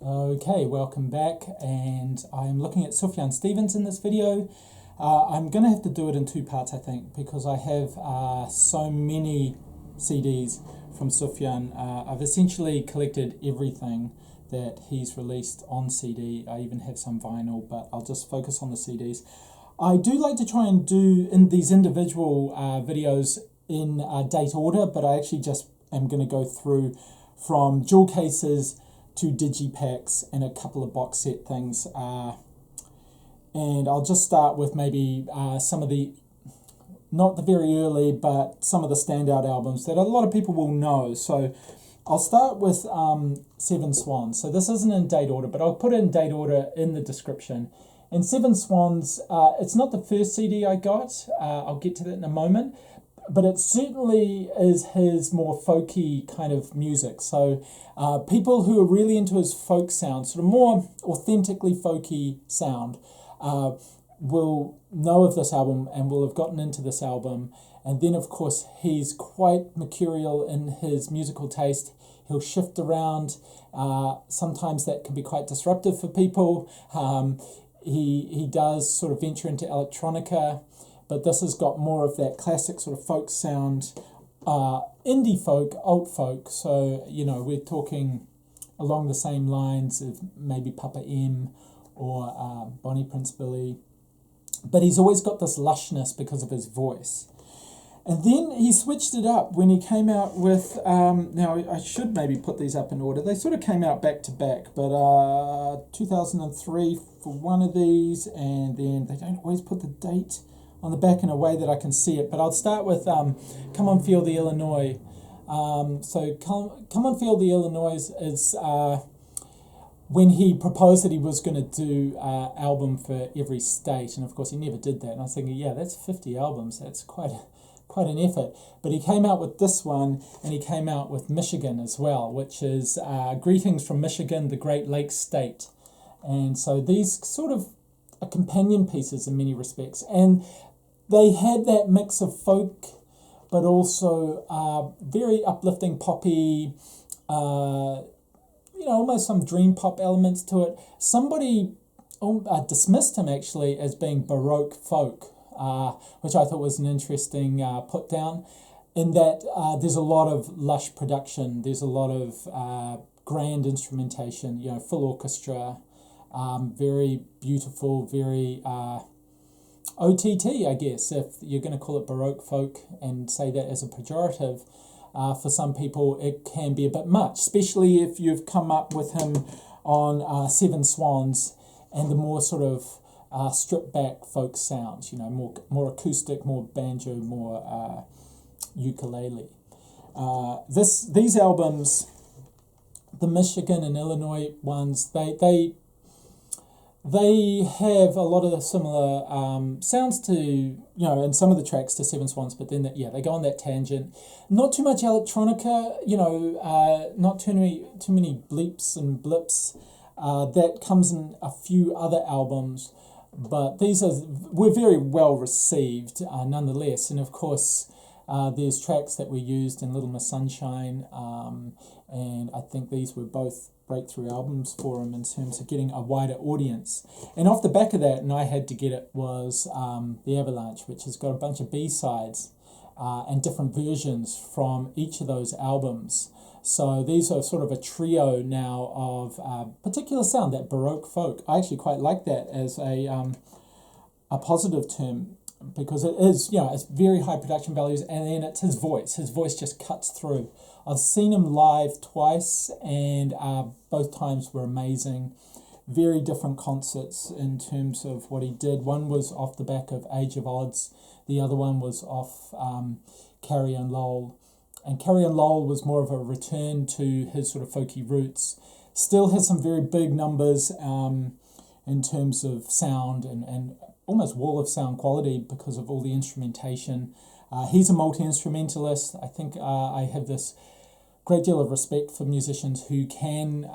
Okay, welcome back, and I'm looking at Sufjan Stevens in this video. I'm going to have to do it in two parts, I think, because I have so many CDs from Sufjan. I've essentially collected everything that he's released on CD. I even have some vinyl, but I'll just focus on the CDs. I do like to try and do in these individual videos in date order, but I actually just am going to go through from jewel cases to digipacks and a couple of box set things. And I'll just start with maybe some of the, not the very early, but some of the standout albums that a lot of people will know. So I'll start with Seven Swans. So this isn't in date order, but I'll put it in date order in the description. And Seven Swans, it's not the first CD I got. I'll get to that in a moment. But it certainly is his more folky kind of music. So people who are really into his folk sound, sort of more authentically folky sound, will know of this album and will have gotten into this album. And then, of course, he's quite mercurial in his musical taste. He'll shift around. Sometimes that can be quite disruptive for people. He does sort of venture into electronica, but this has got more of that classic sort of folk sound, indie folk, alt folk. So, you know, we're talking along the same lines of maybe Papa M or Bonnie Prince Billy. But he's always got this lushness because of his voice. And then he switched it up when he came out with, now I should maybe put these up in order. They sort of came out back to back, but 2003 for one of these, and then they don't always put the date on the back in a way that I can see it. But I'll start with Come On Feel the Illinois. So Come On Feel the Illinois is when he proposed that he was going to do an album for every state. And of course he never did that. And I was thinking, yeah, that's 50 albums. That's quite an effort. But he came out with this one, and he came out with Michigan as well, which is Greetings from Michigan, the Great Lakes State. And so these sort of are companion pieces in many respects. And they had that mix of folk, but also very uplifting poppy, almost some dream pop elements to it. Somebody dismissed him actually as being Baroque folk, which I thought was an interesting put down, in that there's a lot of lush production, there's a lot of grand instrumentation, full orchestra, very beautiful, very OTT, I guess, if you're going to call it Baroque folk and say that as a pejorative. For some people, it can be a bit much, especially if you've come up with him on Seven Swans and the more sort of stripped back folk sounds, more acoustic, more banjo, more ukulele. These albums, the Michigan and Illinois ones, they have a lot of the similar sounds to, in some of the tracks to Seven Swans, but then, they go on that tangent. Not too much electronica, not too many bleeps and blips. That comes in a few other albums, but were very well received nonetheless. And of course, there's tracks that were used in Little Miss Sunshine, and I think these were both breakthrough albums for him in terms of getting a wider audience. And off the back of that, and I had to get it, was the Avalanche, which has got a bunch of B-sides and different versions from each of those albums. So these are sort of a trio now of particular sound, that Baroque folk. I actually quite like that as a positive term, because it is, it's very high production values, and then it's his voice. His voice just cuts through. I've seen him live twice, and both times were amazing. Very different concerts in terms of what he did. One was off the back of Age of Odds. The other one was off Carrie and Lowell. And Carrie and Lowell was more of a return to his sort of folky roots. Still has some very big numbers in terms of sound and almost wall of sound quality because of all the instrumentation. He's a multi-instrumentalist. I think I have this great deal of respect for musicians who can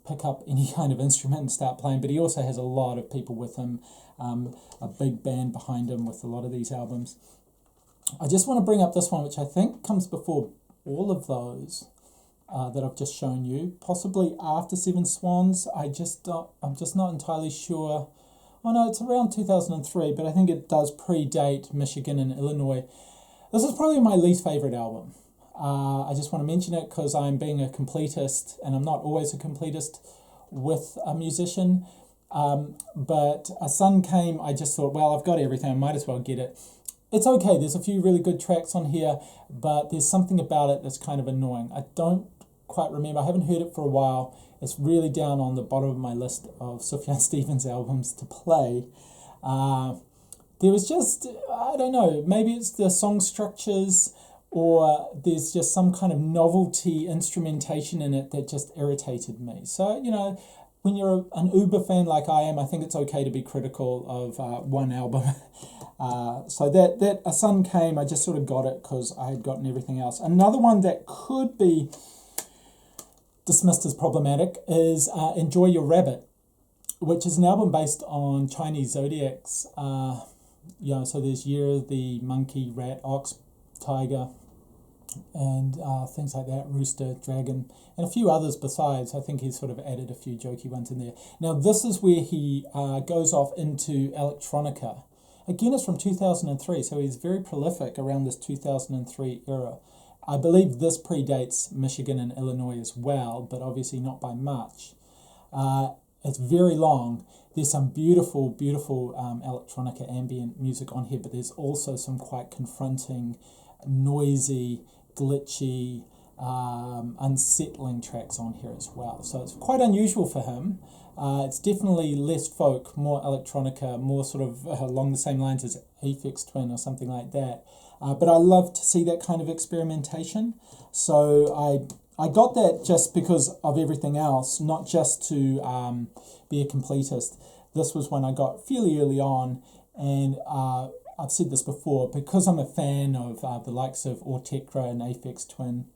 pick up any kind of instrument and start playing, but he also has a lot of people with him, a big band behind him with a lot of these albums. I just want to bring up this one, which I think comes before all of those, that I've just shown you, possibly after Seven Swans. I'm just not entirely sure. Oh no, it's around 2003, but I think it does predate Michigan and Illinois. This is probably my least favorite album. I just want to mention it because I'm being a completist, and I'm not always a completist with a musician. But A Sun Came, I just thought, well, I've got everything, I might as well get it. It's okay, there's a few really good tracks on here, but there's something about it that's kind of annoying. I don't quite remember, I haven't heard it for a while. It's really down on the bottom of my list of Sufjan Stevens albums to play. There was just, I don't know, maybe it's the song structures, or there's just some kind of novelty instrumentation in it that just irritated me. So, you know, when you're an Uber fan like I am, I think it's okay to be critical of one album. So that A Sun Came, I just sort of got it because I had gotten everything else. Another one that could be dismissed as problematic is Enjoy Your Rabbit, which is an album based on Chinese zodiacs. So there's Year, the monkey, rat, ox, tiger, and things like that, rooster, dragon, and a few others besides. I think he's sort of added a few jokey ones in there. Now this is where he goes off into electronica. Again, it's from 2003, so he's very prolific around this 2003 era. I believe this predates Michigan and Illinois as well, but obviously not by much. It's very long. There's some beautiful, beautiful electronica ambient music on here, but there's also some quite confronting, noisy, glitchy, unsettling tracks on here as well. So it's quite unusual for him. It's definitely less folk, more electronica, more sort of along the same lines as Aphex Twin or something like that. But I love to see that kind of experimentation. So I got that just because of everything else, not just to be a completist. This was one I got fairly early on, and I've said this before, because I'm a fan of the likes of Autechre and Aphex Twin,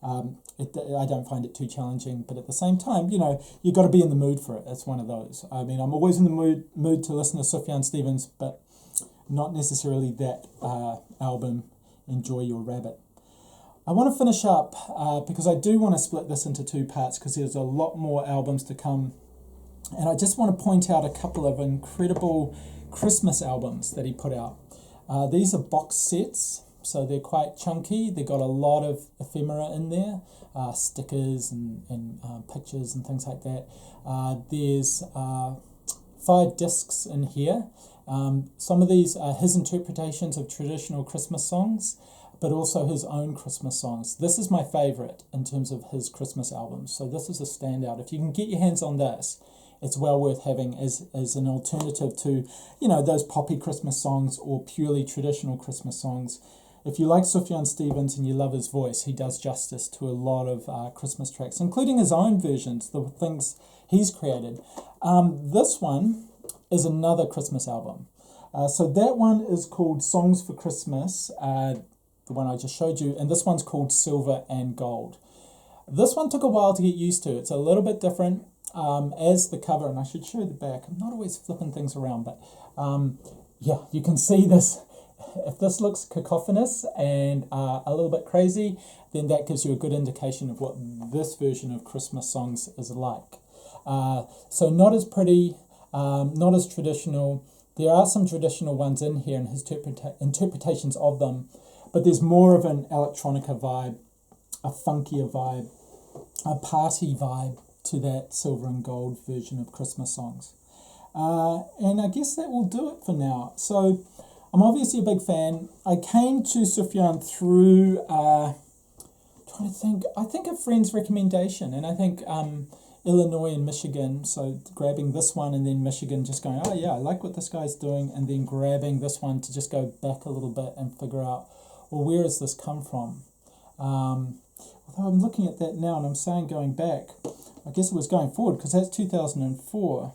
I don't find it too challenging, but at the same time, you know, you've got to be in the mood for it. It's one of those. I mean, I'm always in the mood to listen to Sufjan Stevens, but not necessarily that album, Enjoy Your Rabbit. I want to finish up because I do want to split this into two parts because there's a lot more albums to come. And I just want to point out a couple of incredible Christmas albums that he put out. These are box sets, so they're quite chunky. They've got a lot of ephemera in there, stickers and pictures and things like that. There's 5 discs in here. Some of these are his interpretations of traditional Christmas songs, but also his own Christmas songs. This is my favorite in terms of his Christmas albums, so this is a standout. If you can get your hands on this, it's well worth having as an alternative to, you know, those poppy Christmas songs or purely traditional Christmas songs. If you like Sufjan Stevens and you love his voice, he does justice to a lot of Christmas tracks, including his own versions, the things he's created. This one is another Christmas album. So that one is called Songs for Christmas, the one I just showed you, and this one's called Silver and Gold. This one took a while to get used to. It's a little bit different as the cover, and I should show the back. I'm not always flipping things around, but yeah, you can see this. If this looks cacophonous and a little bit crazy, then that gives you a good indication of what this version of Christmas songs is like. So not as pretty, not as traditional. There are some traditional ones in here and his interpretations of them, but there's more of an electronica vibe, a funkier vibe, a party vibe to that Silver and Gold version of Christmas songs. And I guess that will do it for now. So I'm obviously a big fan. I came to Sufjan through, trying to think, I think a friend's recommendation, and I think Illinois and Michigan, so grabbing this one and then Michigan, just going, oh yeah, I like what this guy's doing, and then grabbing this one to just go back a little bit and figure out, well, where has this come from? Although I'm looking at that now and I'm saying going back, I guess it was going forward because that's 2004,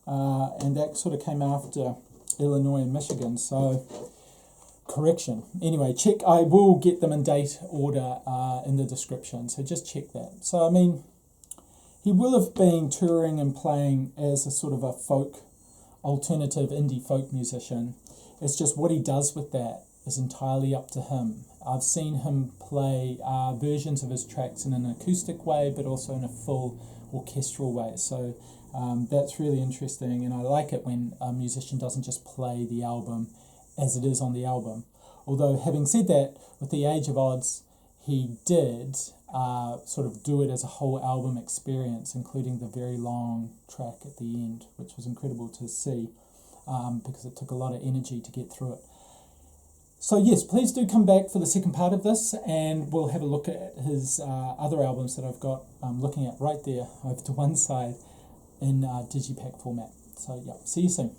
and that sort of came after Illinois and Michigan, so correction. Anyway, check. I will get them in date order in the description, so just check that. So I mean, he will have been touring and playing as a sort of a folk, alternative indie folk musician. It's just what he does with that is entirely up to him. I've seen him play versions of his tracks in an acoustic way, but also in a full orchestral way. So that's really interesting, and I like it when a musician doesn't just play the album as it is on the album. Although, having said that, with The Age of Odds, he did sort of do it as a whole album experience, including the very long track at the end, which was incredible to see because it took a lot of energy to get through it. So yes, please do come back for the second part of this, and we'll have a look at his other albums that I've got looking at right there over to one side in digipack format. So yeah, see you soon.